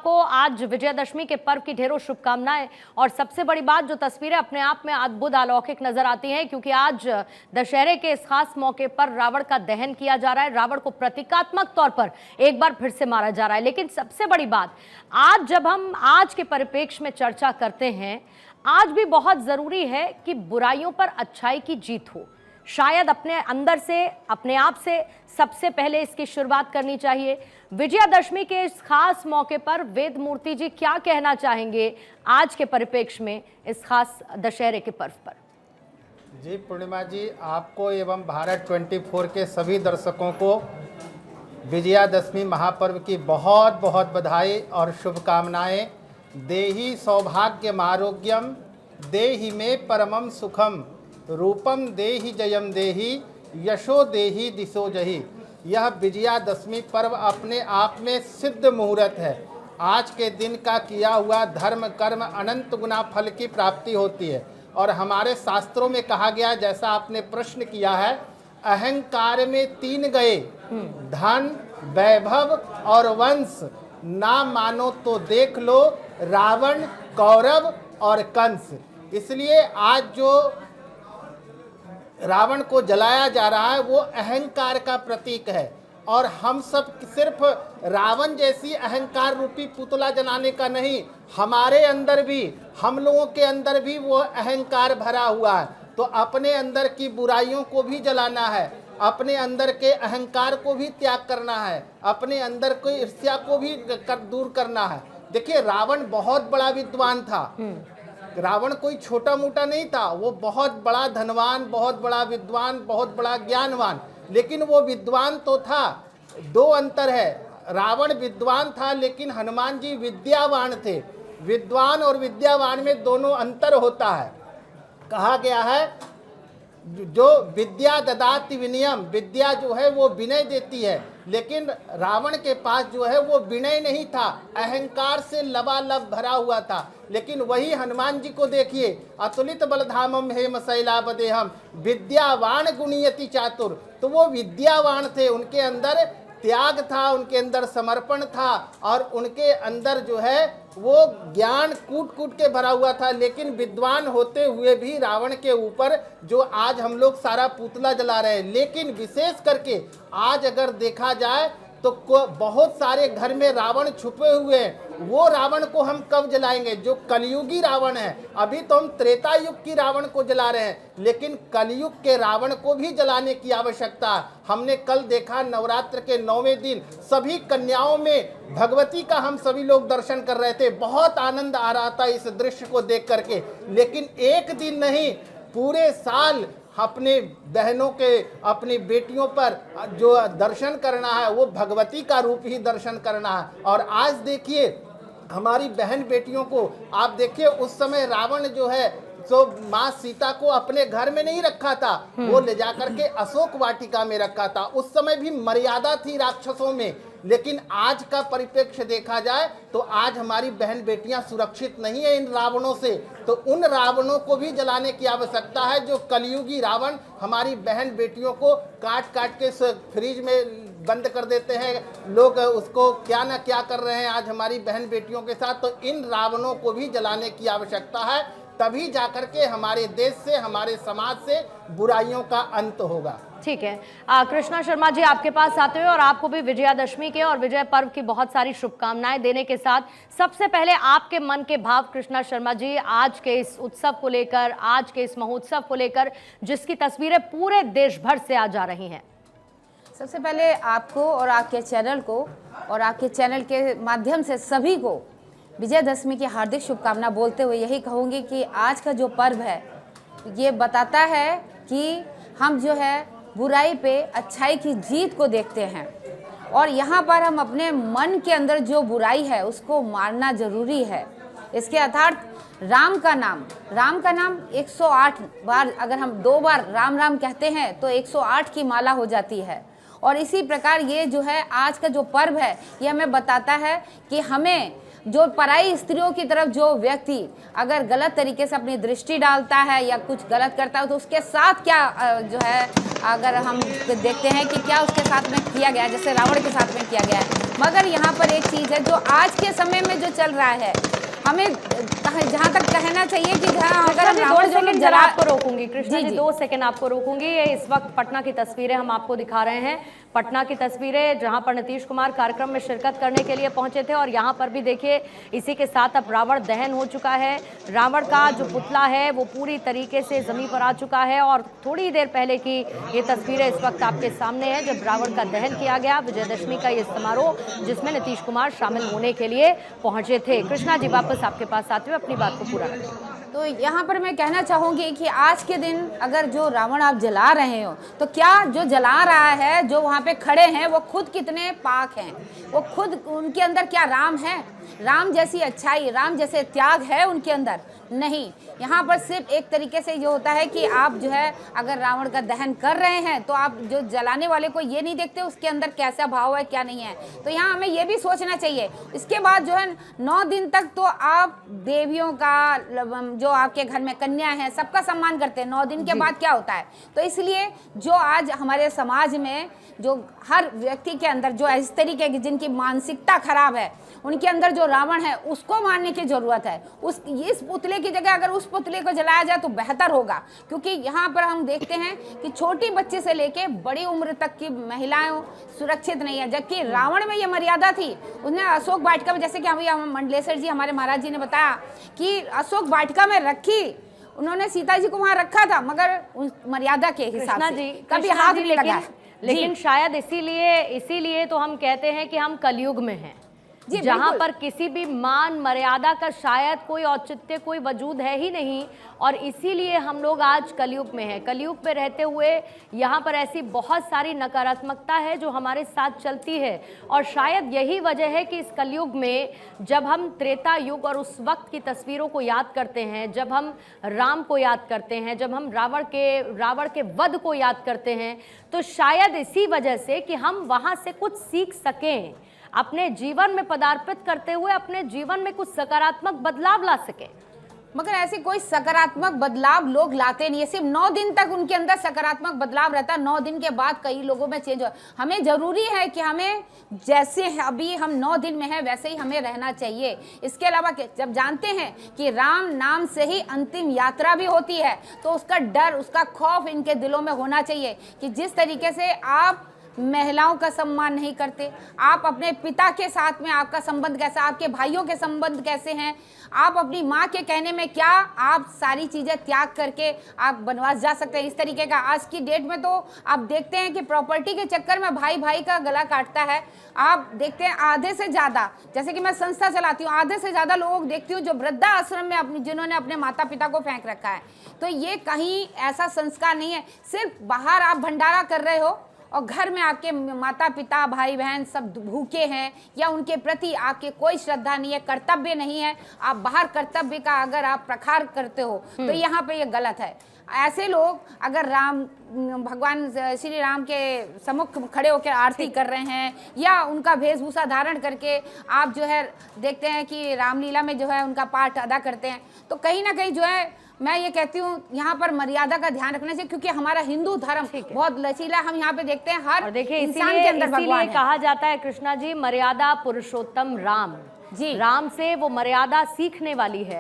आपको आज विजयादशमी के पर्व की ढेरों शुभकामनाएं। और सबसे बड़ी बात, जो तस्वीरें अपने आप में अद्भुत अलौकिक नजर आती हैं, क्योंकि आज दशहरे के इस खास मौके पर रावण का दहन किया जा रहा है। रावण को प्रतीकात्मक तौर पर एक बार फिर से मारा जा रहा है। लेकिन सबसे बड़ी बात, आज जब हम आज के परिप्रेक्ष्य में चर्चा करते हैं, आज भी बहुत जरूरी है कि बुराइयों पर अच्छाई की जीत हो। शायद अपने अंदर से, अपने आप से सबसे पहले इसकी शुरुआत करनी चाहिए। विजयादशमी के इस खास मौके पर वेद मूर्ति जी क्या कहना चाहेंगे आज के परिप्रेक्ष्य में इस खास दशहरे के पर्व पर? जी पूर्णिमा जी, आपको एवं भारत 24 के सभी दर्शकों को विजयादशमी महापर्व की बहुत बहुत बधाई और शुभकामनाएं। देहि सौभाग्यम आरोग्यम देहि मे परमम सुखम रूपम देहि जयम देहि यशो देहि दिशो जहि। यह विजयादशमी पर्व अपने आप में सिद्ध मुहूर्त है। आज के दिन का किया हुआ धर्म कर्म अनंत गुना फल की प्राप्ति होती है। और हमारे शास्त्रों में कहा गया, जैसा आपने प्रश्न किया है, अहंकार में 3 गए, धन वैभव और वंश, ना मानो तो देख लो रावण कौरव और कंस। इसलिए आज जो रावण को जलाया जा रहा है वो अहंकार का प्रतीक है। और हम सब सिर्फ रावण जैसी अहंकार रूपी पुतला जलाने का नहीं, हमारे अंदर भी, हम लोगों के अंदर भी वो अहंकार भरा हुआ है। तो अपने अंदर की बुराइयों को भी जलाना है, अपने अंदर के अहंकार को भी त्याग करना है, अपने अंदर की ईर्ष्या को भी दूर करना है। देखिए, रावण बहुत बड़ा विद्वान था। रावण कोई छोटा मोटा नहीं था, वो बहुत बड़ा धनवान, बहुत बड़ा विद्वान, बहुत बड़ा ज्ञानवान। लेकिन वो विद्वान तो था, 2 अंतर है। रावण विद्वान था लेकिन हनुमान जी विद्यावान थे। विद्वान और विद्यावान में दोनों अंतर होता है। कहा गया है, जो विद्या ददाति विनयम, विद्या जो है वो विनय देती है। लेकिन रावण के पास जो है वो विनय नहीं था, अहंकार से लबालब भरा हुआ था। लेकिन वही हनुमान जी को देखिए, अतुलित बलधामम हेम शैलापदेहम विद्यावान गुणयति चातुर। तो वो विद्यावान थे, उनके अंदर त्याग था, उनके अंदर समर्पण था, और उनके अंदर जो है वो ज्ञान कूट कूट के भरा हुआ था। लेकिन विद्वान होते हुए भी रावण के ऊपर जो आज हम लोग सारा पुतला जला रहे हैं। लेकिन विशेष करके आज अगर देखा जाए तो बहुत सारे घर में रावण छुपे हुए हैं। वो रावण को हम कब जलाएंगे? जो कलयुगी रावण है। अभी तो हम त्रेता युग की रावण को जला रहे हैं, लेकिन कलयुग के रावण को भी जलाने की आवश्यकता है। हमने कल देखा, नवरात्र के 9वें दिन सभी कन्याओं में भगवती का हम सभी लोग दर्शन कर रहे थे। बहुत आनंद आ रहा था इस दृश्य को देख करके। लेकिन एक दिन नहीं, पूरे साल अपने बहनों के, अपनी बेटियों पर जो दर्शन करना है वो भगवती का रूप ही दर्शन करना है। और आज देखिए हमारी बहन बेटियों को आप देखिए, उस समय रावण जो है तो माँ सीता को अपने घर में नहीं रखा था, वो ले जाकर के अशोक वाटिका में रखा था। उस समय भी मर्यादा थी राक्षसों में। लेकिन आज का परिप्रेक्ष्य देखा जाए तो आज हमारी बहन बेटियां सुरक्षित नहीं है इन रावणों से। तो उन रावणों को भी जलाने की आवश्यकता है, जो कलयुगी रावण हमारी बहन बेटियों को काट काट के फ्रिज में बंद कर देते हैं। लोग उसको क्या ना क्या कर रहे हैं आज हमारी बहन बेटियों के साथ। तो इन रावणों को भी जलाने की आवश्यकता है, तभी जाकर के हमारे देश से, हमारे समाज से बुराइयों का अंत होगा। ठीक है, कृष्णा शर्मा जी आपके पास आते हुए और आपको भी विजयादशमी के और विजय पर्व की बहुत सारी शुभकामनाएं देने के साथ, सबसे पहले आपके मन के भाव कृष्णा शर्मा जी आज के इस उत्सव को लेकर, आज के इस महोत्सव को लेकर, जिसकी तस्वीरें पूरे देश भर से आ जा रही हैं। सबसे पहले आपको और आपके चैनल को और आपके चैनल के माध्यम से सभी को विजयादशमी की हार्दिक शुभकामना बोलते हुए यही कहूँगी कि आज का जो पर्व है ये बताता है कि हम जो है बुराई पे अच्छाई की जीत को देखते हैं। और यहाँ पर हम अपने मन के अंदर जो बुराई है उसको मारना जरूरी है। इसके अर्थात राम का नाम 108 बार, अगर हम 2 बार राम राम कहते हैं तो 108 की माला हो जाती है। और इसी प्रकार ये जो है आज का जो पर्व है ये हमें बताता है कि हमें जो पराई स्त्रियों की तरफ जो व्यक्ति अगर गलत तरीके से अपनी दृष्टि डालता है या कुछ गलत करता है तो उसके साथ क्या जो है अगर हम देखते हैं कि क्या उसके साथ में किया गया, जैसे रावण के साथ में किया गया है। मगर यहाँ पर एक चीज़ है जो आज के समय में जो चल रहा है, हमें जहाँ तक कहना चाहिए कि जहाँ अगर हम रावण जो लोग जला आपको रोकूंगी कृष्णा जी, जी, जी। 2 सेकंड आपको रोकूंगी। ये इस वक्त पटना की तस्वीरें हम आपको दिखा रहे हैं, पटना की तस्वीरें जहां पर नीतीश कुमार कार्यक्रम में शिरकत करने के लिए पहुंचे थे और यहां पर भी देखिए इसी के साथ अब रावण दहन हो चुका है। रावण का जो पुतला है वो पूरी तरीके से जमीन पर आ चुका है और थोड़ी देर पहले की ये तस्वीरें इस वक्त आपके सामने है जब रावण का दहन किया गया। विजयदशमी का ये समारोह जिसमें नीतीश कुमार शामिल होने के लिए पहुंचे थे। कृष्णा जी वापस आपके पास आते हुए अपनी बात को पूरा रखें। तो यहाँ पर मैं कहना चाहूँगी कि आज के दिन अगर जो रावण आप जला रहे हो तो क्या जो जला रहा है, जो वहाँ पे खड़े हैं, वो खुद कितने पाक हैं, वो खुद उनके अंदर क्या राम है, राम जैसी अच्छाई, राम जैसे त्याग है उनके अंदर? नहीं। यहाँ पर सिर्फ एक तरीके से ये होता है कि आप जो है अगर रावण का दहन कर रहे हैं तो आप जो जलाने वाले को ये नहीं देखते उसके अंदर कैसा भाव है क्या नहीं है। तो यहाँ हमें ये भी सोचना चाहिए। इसके बाद जो है 9 दिन तक तो आप देवियों का, जो आपके घर में कन्या है, सबका सम्मान करते हैं। 9 दिन के बाद क्या होता है? तो इसलिए जो आज हमारे समाज में जो हर व्यक्ति के अंदर जो इस तरीके की जिनकी मानसिकता खराब है, उनके अंदर जो रावण है उसको मारने की जरूरत है। इस पुतले की जगह अगर उस पुतले को जलाया जाए तो बेहतर होगा, क्योंकि यहाँ पर हम देखते हैं कि छोटी बच्चे से लेके बड़ी उम्र तक की महिलाएं सुरक्षित नहीं है, जबकि रावण में ये मर्यादा थी। उसने अशोक वाटिका में, जैसे कि अभी मंडलेश्वर जी हमारे महाराज जी ने बताया कि अशोक वाटिका में रखी, उन्होंने सीता जी को वहां रखा था मगर उस मर्यादा के हिसाब से कभी हाथ नहीं लगा। लेकिन शायद इसीलिए तो हम कहते हैं कि हम कलयुग में हैं, जहां पर किसी भी मान मर्यादा का शायद कोई औचित्य, कोई वजूद है ही नहीं। और इसीलिए हम लोग आज कलयुग में हैं। कलयुग में रहते हुए यहाँ पर ऐसी बहुत सारी नकारात्मकता है जो हमारे साथ चलती है और शायद यही वजह है कि इस कलयुग में जब हम त्रेता युग और उस वक्त की तस्वीरों को याद करते हैं, जब हम राम को याद करते हैं, जब हम रावण के वध को याद करते हैं, तो शायद इसी वजह से कि हम वहाँ से कुछ सीख सकें, अपने जीवन में पदार्पित करते हुए अपने जीवन में कुछ सकारात्मक बदलाव ला सके। मगर ऐसे कोई सकारात्मक बदलाव लोग लाते नहीं है। सिर्फ 9 दिन तक उनके अंदर सकारात्मक बदलाव रहता है, 9 दिन के बाद कई लोगों में चेंज हो। हमें जरूरी है कि हमें जैसे अभी हम 9 दिन में हैं वैसे ही हमें रहना चाहिए। इसके अलावा जब जानते हैं कि राम नाम से ही अंतिम यात्रा भी होती है, तो उसका डर, उसका खौफ इनके दिलों में होना चाहिए कि जिस तरीके से आप महिलाओं का सम्मान नहीं करते, आप अपने पिता के साथ में आपका संबंध कैसा, आपके भाइयों के संबंध कैसे हैं, आप अपनी माँ के कहने में क्या, आप सारी चीज़ें त्याग करके आप वनवास जा सकते हैं। इस तरीके का आज की डेट में तो आप देखते हैं कि प्रॉपर्टी के चक्कर में भाई भाई का गला काटता है। आप देखते हैं आधे से ज़्यादा, जैसे कि मैं संस्था चलाती हूँ, आधे से ज़्यादा लोग देखती हूँ जो वृद्धा आश्रम में जिन्होंने अपने माता पिता को फेंक रखा है। तो ये कहीं ऐसा संस्कार नहीं है। सिर्फ बाहर आप भंडारा कर रहे हो और घर में आपके माता पिता भाई बहन सब भूखे हैं या उनके प्रति आपके कोई श्रद्धा नहीं है, कर्तव्य नहीं है, आप बाहर कर्तव्य का अगर आप प्रखार करते हो तो यहाँ पे ये गलत है। ऐसे लोग अगर भगवान श्री राम के सम्मुख खड़े होकर आरती कर रहे हैं या उनका वेशभूषा धारण करके आप जो है देखते हैं कि रामलीला में जो है उनका पाठ अदा करते हैं, तो कहीं ना कहीं जो है मैं ये कहती हूँ यहाँ पर मर्यादा का ध्यान रखना चाहिए, क्योंकि हमारा हिंदू धर्म बहुत लचीला। हम यहाँ पे देखते हैं हर इंसान के अंदर भगवान है। कहा जाता है कृष्णा जी, मर्यादा पुरुषोत्तम राम जी, राम से वो मर्यादा सीखने वाली है।